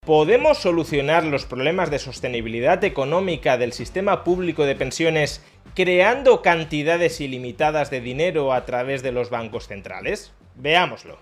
¿Podemos solucionar los problemas de sostenibilidad económica del sistema público de pensiones creando cantidades ilimitadas de dinero a través de los bancos centrales? Veámoslo.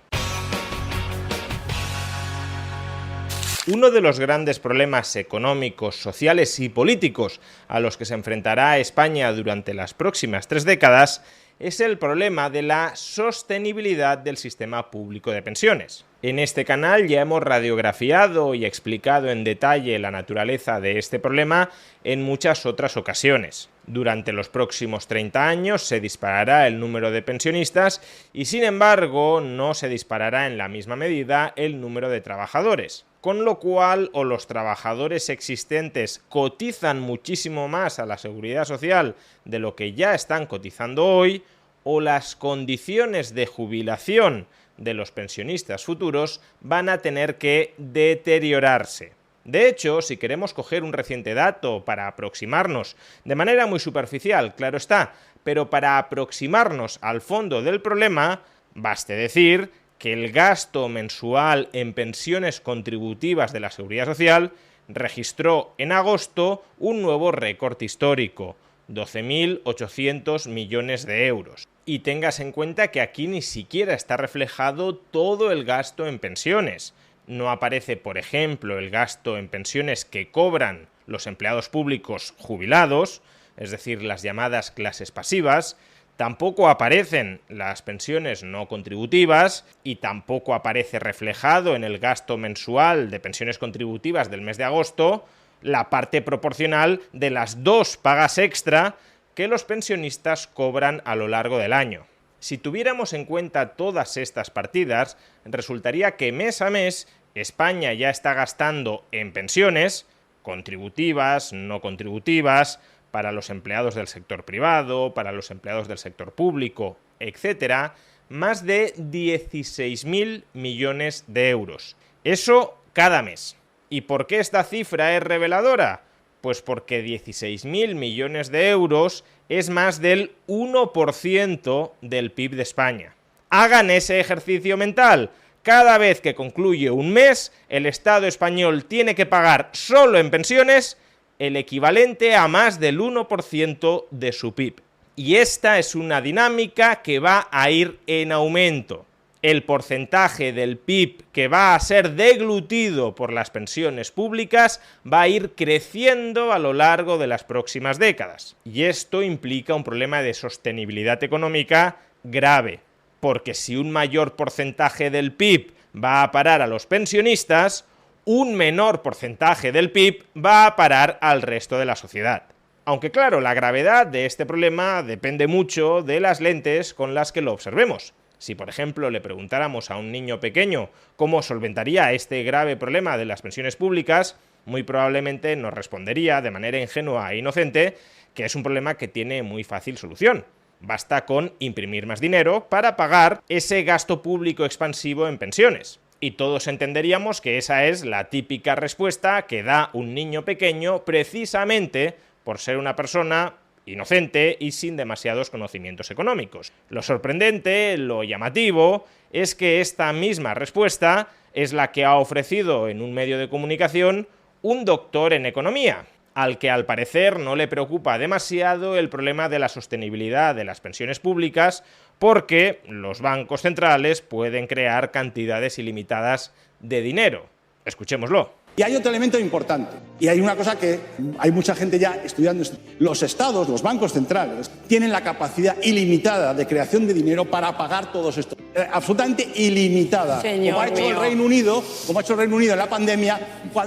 Uno de los grandes problemas económicos, sociales y políticos a los que se enfrentará España durante las próximas 3 décadas es el problema de la sostenibilidad del sistema público de pensiones. En este canal ya hemos radiografiado y explicado en detalle la naturaleza de este problema en muchas otras ocasiones. Durante los próximos 30 años se disparará el número de pensionistas y, sin embargo, no se disparará en la misma medida el número de trabajadores. Con lo cual, o los trabajadores existentes cotizan muchísimo más a la seguridad social de lo que ya están cotizando hoy, o las condiciones de jubilación de los pensionistas futuros van a tener que deteriorarse. De hecho, si queremos coger un reciente dato para aproximarnos, de manera muy superficial, claro está, pero para aproximarnos al fondo del problema, baste decir que el gasto mensual en pensiones contributivas de la Seguridad Social registró en agosto un nuevo récord histórico, 12.800 millones de euros. Y tengas en cuenta que aquí ni siquiera está reflejado todo el gasto en pensiones. No aparece, por ejemplo, el gasto en pensiones que cobran los empleados públicos jubilados, es decir, las llamadas clases pasivas. Tampoco aparecen las pensiones no contributivas y tampoco aparece reflejado en el gasto mensual de pensiones contributivas del mes de agosto la parte proporcional de las 2 pagas extra que los pensionistas cobran a lo largo del año. Si tuviéramos en cuenta todas estas partidas, resultaría que mes a mes España ya está gastando en pensiones, contributivas, no contributivas, para los empleados del sector privado, para los empleados del sector público, etc., más de 16.000 millones de euros. Eso cada mes. ¿Y por qué esta cifra es reveladora? Pues porque 16.000 millones de euros es más del 1% del PIB de España. Hagan ese ejercicio mental. Cada vez que concluye un mes, el Estado español tiene que pagar solo en pensiones el equivalente a más del 1% de su PIB. Y esta es una dinámica que va a ir en aumento. El porcentaje del PIB que va a ser deglutido por las pensiones públicas va a ir creciendo a lo largo de las próximas décadas. Y esto implica un problema de sostenibilidad económica grave, porque si un mayor porcentaje del PIB va a parar a los pensionistas, un menor porcentaje del PIB va a parar al resto de la sociedad. Aunque claro, la gravedad de este problema depende mucho de las lentes con las que lo observemos. Si, por ejemplo, le preguntáramos a un niño pequeño cómo solventaría este grave problema de las pensiones públicas, muy probablemente nos respondería de manera ingenua e inocente que es un problema que tiene muy fácil solución. Basta con imprimir más dinero para pagar ese gasto público expansivo en pensiones. Y todos entenderíamos que esa es la típica respuesta que da un niño pequeño precisamente por ser una persona inocente y sin demasiados conocimientos económicos. Lo sorprendente, lo llamativo, es que esta misma respuesta es la que ha ofrecido en un medio de comunicación un doctor en economía, al que al parecer no le preocupa demasiado el problema de la sostenibilidad de las pensiones públicas porque los bancos centrales pueden crear cantidades ilimitadas de dinero. Escuchémoslo. Y hay otro elemento importante, y hay una cosa que hay mucha gente ya estudiando. Los estados, los bancos centrales, tienen la capacidad ilimitada de creación de dinero para pagar todos estos. Absolutamente ilimitada. Como ha hecho el Reino Unido en la pandemia,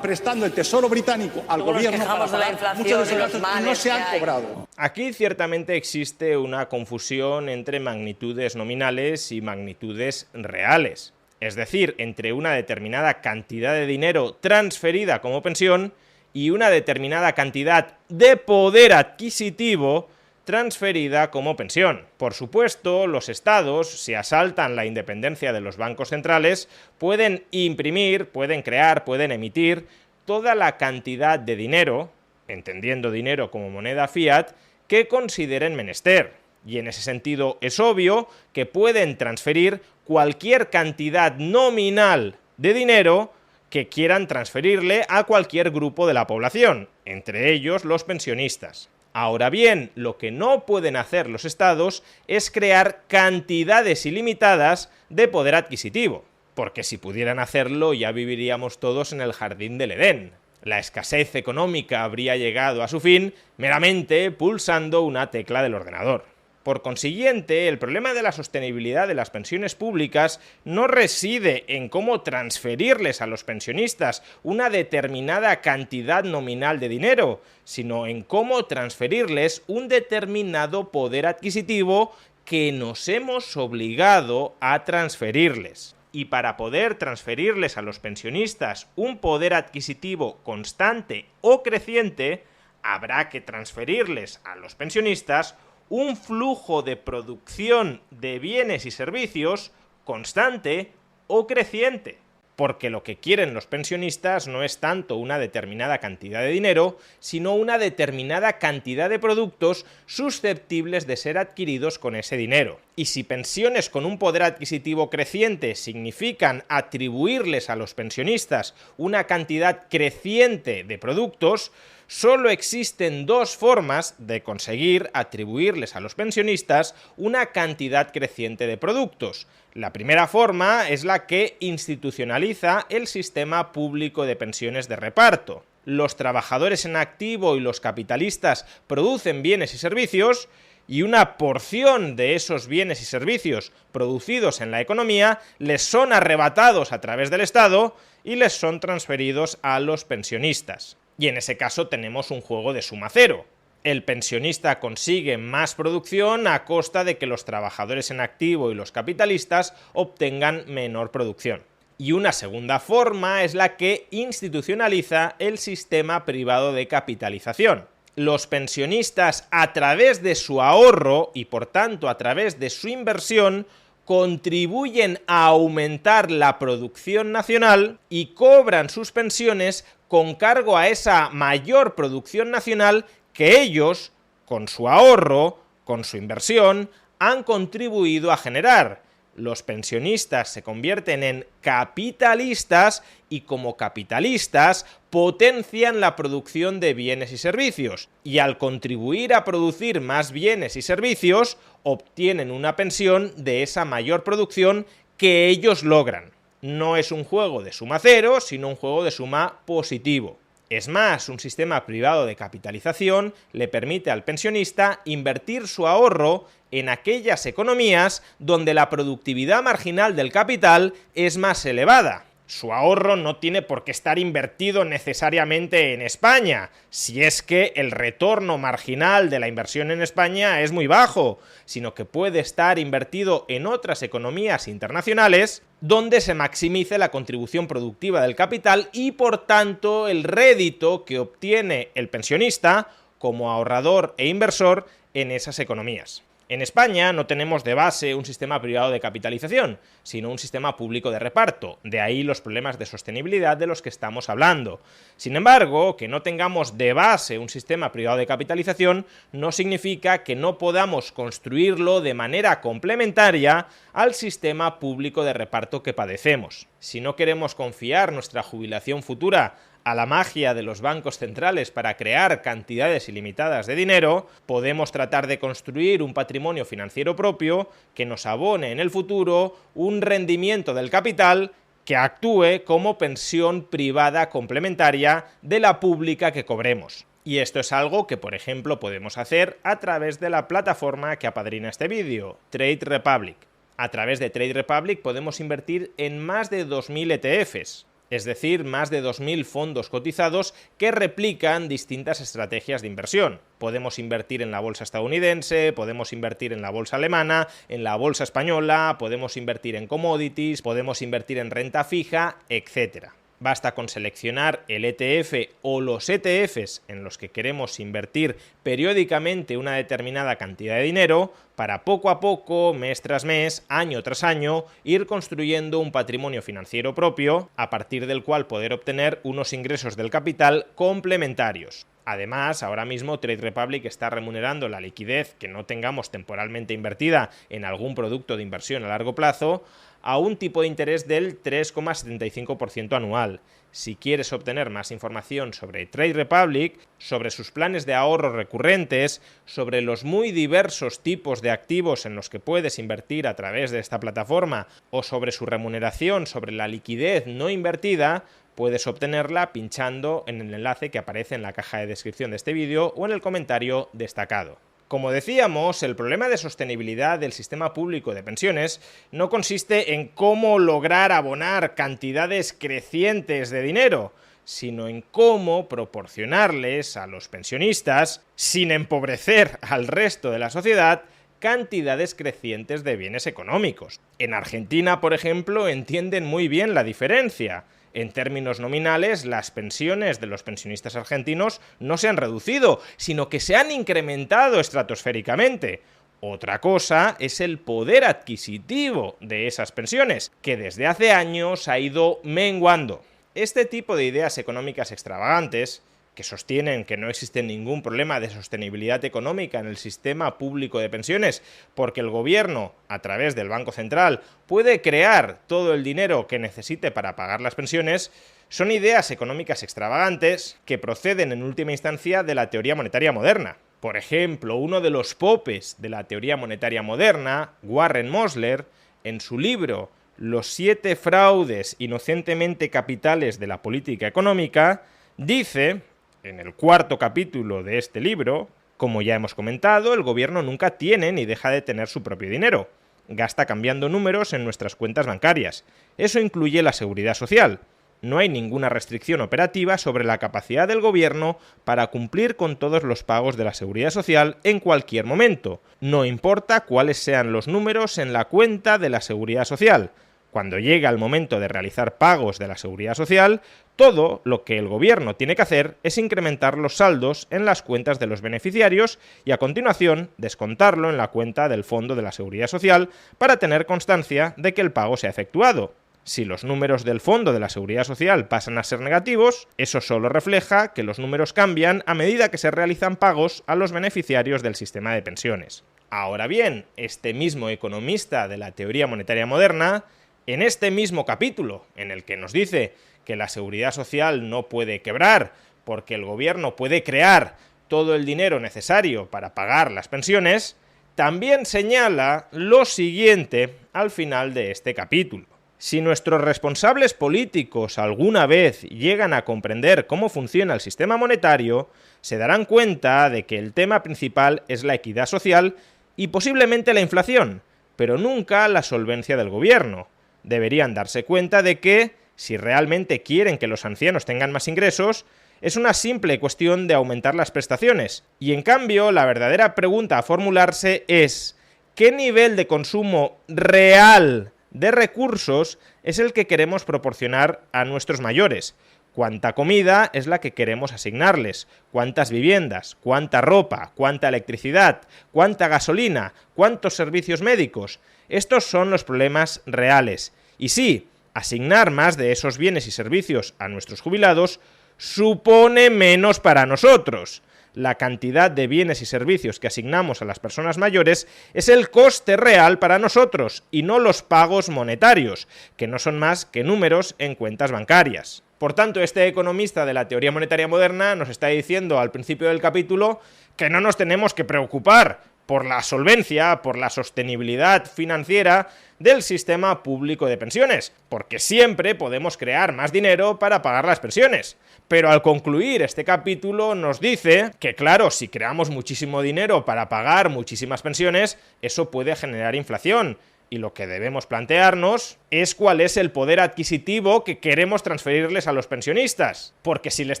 prestando el Tesoro británico al gobierno para pagar muchos de esos gastos y no se han cobrado. Aquí ciertamente existe una confusión entre magnitudes nominales y magnitudes reales. Es decir, entre una determinada cantidad de dinero transferida como pensión y una determinada cantidad de poder adquisitivo transferida como pensión. Por supuesto, los estados, si asaltan la independencia de los bancos centrales, pueden imprimir, pueden crear, pueden emitir toda la cantidad de dinero, entendiendo dinero como moneda fiat, que consideren menester. Y en ese sentido es obvio que pueden transferir cualquier cantidad nominal de dinero que quieran transferirle a cualquier grupo de la población, entre ellos los pensionistas. Ahora bien, lo que no pueden hacer los estados es crear cantidades ilimitadas de poder adquisitivo, porque si pudieran hacerlo ya viviríamos todos en el jardín del Edén. La escasez económica habría llegado a su fin meramente pulsando una tecla del ordenador. Por consiguiente, el problema de la sostenibilidad de las pensiones públicas no reside en cómo transferirles a los pensionistas una determinada cantidad nominal de dinero, sino en cómo transferirles un determinado poder adquisitivo que nos hemos obligado a transferirles. Y para poder transferirles a los pensionistas un poder adquisitivo constante o creciente, habrá que transferirles a los pensionistas un flujo de producción de bienes y servicios constante o creciente. Porque lo que quieren los pensionistas no es tanto una determinada cantidad de dinero, sino una determinada cantidad de productos susceptibles de ser adquiridos con ese dinero. Y si pensiones con un poder adquisitivo creciente significan atribuirles a los pensionistas una cantidad creciente de productos, solo existen dos formas de conseguir atribuirles a los pensionistas una cantidad creciente de productos. La primera forma es la que institucionaliza el sistema público de pensiones de reparto. Los trabajadores en activo y los capitalistas producen bienes y servicios, y una porción de esos bienes y servicios producidos en la economía les son arrebatados a través del Estado y les son transferidos a los pensionistas. Y en ese caso tenemos un juego de suma cero. El pensionista consigue más producción a costa de que los trabajadores en activo y los capitalistas obtengan menor producción. Y una segunda forma es la que institucionaliza el sistema privado de capitalización. Los pensionistas, a través de su ahorro y por tanto a través de su inversión, contribuyen a aumentar la producción nacional y cobran sus pensiones con cargo a esa mayor producción nacional que ellos, con su ahorro, con su inversión, han contribuido a generar. Los pensionistas se convierten en capitalistas y como capitalistas potencian la producción de bienes y servicios, y al contribuir a producir más bienes y servicios obtienen una pensión de esa mayor producción que ellos logran. No es un juego de suma cero, sino un juego de suma positivo. Es más, un sistema privado de capitalización le permite al pensionista invertir su ahorro en aquellas economías donde la productividad marginal del capital es más elevada. Su ahorro no tiene por qué estar invertido necesariamente en España, si es que el retorno marginal de la inversión en España es muy bajo, sino que puede estar invertido en otras economías internacionales donde se maximice la contribución productiva del capital y, por tanto, el rédito que obtiene el pensionista como ahorrador e inversor en esas economías. En España no tenemos de base un sistema privado de capitalización, sino un sistema público de reparto, de ahí los problemas de sostenibilidad de los que estamos hablando. Sin embargo, que no tengamos de base un sistema privado de capitalización no significa que no podamos construirlo de manera complementaria al sistema público de reparto que padecemos. Si no queremos confiar nuestra jubilación futura a la magia de los bancos centrales para crear cantidades ilimitadas de dinero, podemos tratar de construir un patrimonio financiero propio que nos abone en el futuro un rendimiento del capital que actúe como pensión privada complementaria de la pública que cobremos. Y esto es algo que, por ejemplo, podemos hacer a través de la plataforma que apadrina este vídeo, Trade Republic. A través de Trade Republic podemos invertir en más de 2.000 ETFs. Es decir, más de 2.000 fondos cotizados que replican distintas estrategias de inversión. Podemos invertir en la bolsa estadounidense, podemos invertir en la bolsa alemana, en la bolsa española, podemos invertir en commodities, podemos invertir en renta fija, etc. Basta con seleccionar el ETF o los ETFs en los que queremos invertir periódicamente una determinada cantidad de dinero para poco a poco, mes tras mes, año tras año, ir construyendo un patrimonio financiero propio a partir del cual poder obtener unos ingresos del capital complementarios. Además, ahora mismo Trade Republic está remunerando la liquidez que no tengamos temporalmente invertida en algún producto de inversión a largo plazo a un tipo de interés del 3,75% anual. Si quieres obtener más información sobre Trade Republic, sobre sus planes de ahorro recurrentes, sobre los muy diversos tipos de activos en los que puedes invertir a través de esta plataforma o sobre su remuneración, sobre la liquidez no invertida, puedes obtenerla pinchando en el enlace que aparece en la caja de descripción de este vídeo o en el comentario destacado. Como decíamos, el problema de sostenibilidad del sistema público de pensiones no consiste en cómo lograr abonar cantidades crecientes de dinero, sino en cómo proporcionarles a los pensionistas, sin empobrecer al resto de la sociedad, cantidades crecientes de bienes económicos. En Argentina, por ejemplo, entienden muy bien la diferencia. En términos nominales, las pensiones de los pensionistas argentinos no se han reducido, sino que se han incrementado estratosféricamente. Otra cosa es el poder adquisitivo de esas pensiones, que desde hace años ha ido menguando. Este tipo de ideas económicas extravagantes, que sostienen que no existe ningún problema de sostenibilidad económica en el sistema público de pensiones, porque el gobierno, a través del Banco Central, puede crear todo el dinero que necesite para pagar las pensiones, son ideas económicas extravagantes que proceden en última instancia de la teoría monetaria moderna. Por ejemplo, uno de los popes de la teoría monetaria moderna, Warren Mosler, en su libro Los 7 fraudes inocentemente capitales de la política económica, dice, en el 4º capítulo de este libro, como ya hemos comentado, el gobierno nunca tiene ni deja de tener su propio dinero. Gasta cambiando números en nuestras cuentas bancarias. Eso incluye la seguridad social. No hay ninguna restricción operativa sobre la capacidad del gobierno para cumplir con todos los pagos de la seguridad social en cualquier momento. No importa cuáles sean los números en la cuenta de la seguridad social. Cuando llega el momento de realizar pagos de la seguridad social, todo lo que el gobierno tiene que hacer es incrementar los saldos en las cuentas de los beneficiarios y a continuación descontarlo en la cuenta del Fondo de la Seguridad Social para tener constancia de que el pago se ha efectuado. Si los números del Fondo de la Seguridad Social pasan a ser negativos, eso solo refleja que los números cambian a medida que se realizan pagos a los beneficiarios del sistema de pensiones. Ahora bien, este mismo economista de la teoría monetaria moderna, en este mismo capítulo, en el que nos dice que la seguridad social no puede quebrar porque el gobierno puede crear todo el dinero necesario para pagar las pensiones, también señala lo siguiente al final de este capítulo. Si nuestros responsables políticos alguna vez llegan a comprender cómo funciona el sistema monetario, se darán cuenta de que el tema principal es la equidad social y posiblemente la inflación, pero nunca la solvencia del gobierno. Deberían darse cuenta de que, si realmente quieren que los ancianos tengan más ingresos, es una simple cuestión de aumentar las prestaciones. Y en cambio, la verdadera pregunta a formularse es ¿qué nivel de consumo real de recursos es el que queremos proporcionar a nuestros mayores? ¿Cuánta comida es la que queremos asignarles? ¿Cuántas viviendas? ¿Cuánta ropa? ¿Cuánta electricidad? ¿Cuánta gasolina? ¿Cuántos servicios médicos? Estos son los problemas reales. Y sí, asignar más de esos bienes y servicios a nuestros jubilados supone menos para nosotros. La cantidad de bienes y servicios que asignamos a las personas mayores es el coste real para nosotros y no los pagos monetarios, que no son más que números en cuentas bancarias. Por tanto, este economista de la teoría monetaria moderna nos está diciendo al principio del capítulo que no nos tenemos que preocupar por la solvencia, por la sostenibilidad financiera del sistema público de pensiones, porque siempre podemos crear más dinero para pagar las pensiones. Pero al concluir este capítulo nos dice que, claro, si creamos muchísimo dinero para pagar muchísimas pensiones, eso puede generar inflación. Y lo que debemos plantearnos es cuál es el poder adquisitivo que queremos transferirles a los pensionistas. Porque si les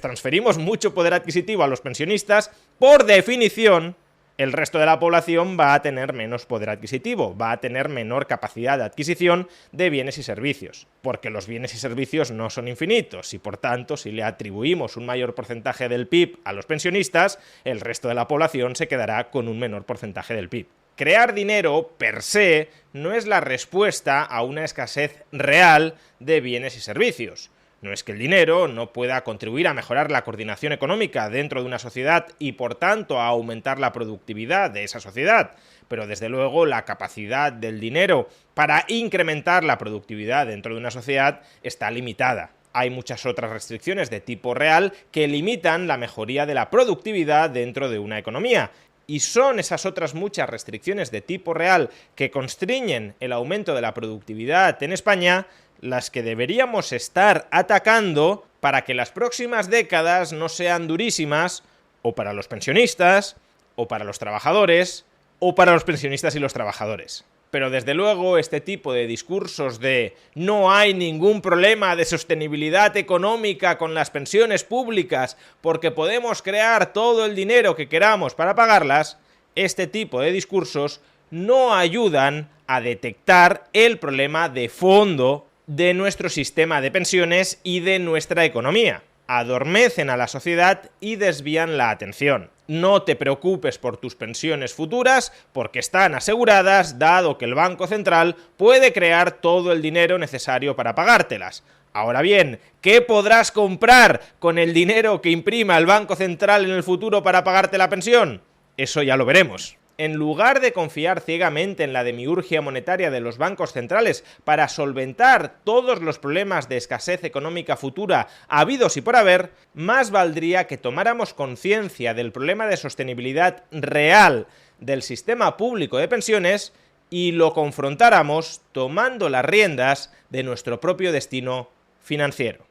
transferimos mucho poder adquisitivo a los pensionistas, por definición, el resto de la población va a tener menos poder adquisitivo, va a tener menor capacidad de adquisición de bienes y servicios, porque los bienes y servicios no son infinitos y por tanto si le atribuimos un mayor porcentaje del PIB a los pensionistas, el resto de la población se quedará con un menor porcentaje del PIB. Crear dinero, per se, no es la respuesta a una escasez real de bienes y servicios. No es que el dinero no pueda contribuir a mejorar la coordinación económica dentro de una sociedad y, por tanto, a aumentar la productividad de esa sociedad, pero desde luego la capacidad del dinero para incrementar la productividad dentro de una sociedad está limitada. Hay muchas otras restricciones de tipo real que limitan la mejoría de la productividad dentro de una economía. Y son esas otras muchas restricciones de tipo real que constriñen el aumento de la productividad en España las que deberíamos estar atacando para que las próximas décadas no sean durísimas o para los pensionistas, o para los trabajadores, o para los pensionistas y los trabajadores. Pero desde luego este tipo de discursos de no hay ningún problema de sostenibilidad económica con las pensiones públicas porque podemos crear todo el dinero que queramos para pagarlas, este tipo de discursos no ayudan a detectar el problema de fondo de nuestro sistema de pensiones y de nuestra economía. Adormecen a la sociedad y desvían la atención. No te preocupes por tus pensiones futuras porque están aseguradas, dado que el Banco Central puede crear todo el dinero necesario para pagártelas. Ahora bien, ¿qué podrás comprar con el dinero que imprima el Banco Central en el futuro para pagarte la pensión? Eso ya lo veremos. En lugar de confiar ciegamente en la demiurgia monetaria de los bancos centrales para solventar todos los problemas de escasez económica futura habidos y por haber, más valdría que tomáramos conciencia del problema de sostenibilidad real del sistema público de pensiones y lo confrontáramos tomando las riendas de nuestro propio destino financiero.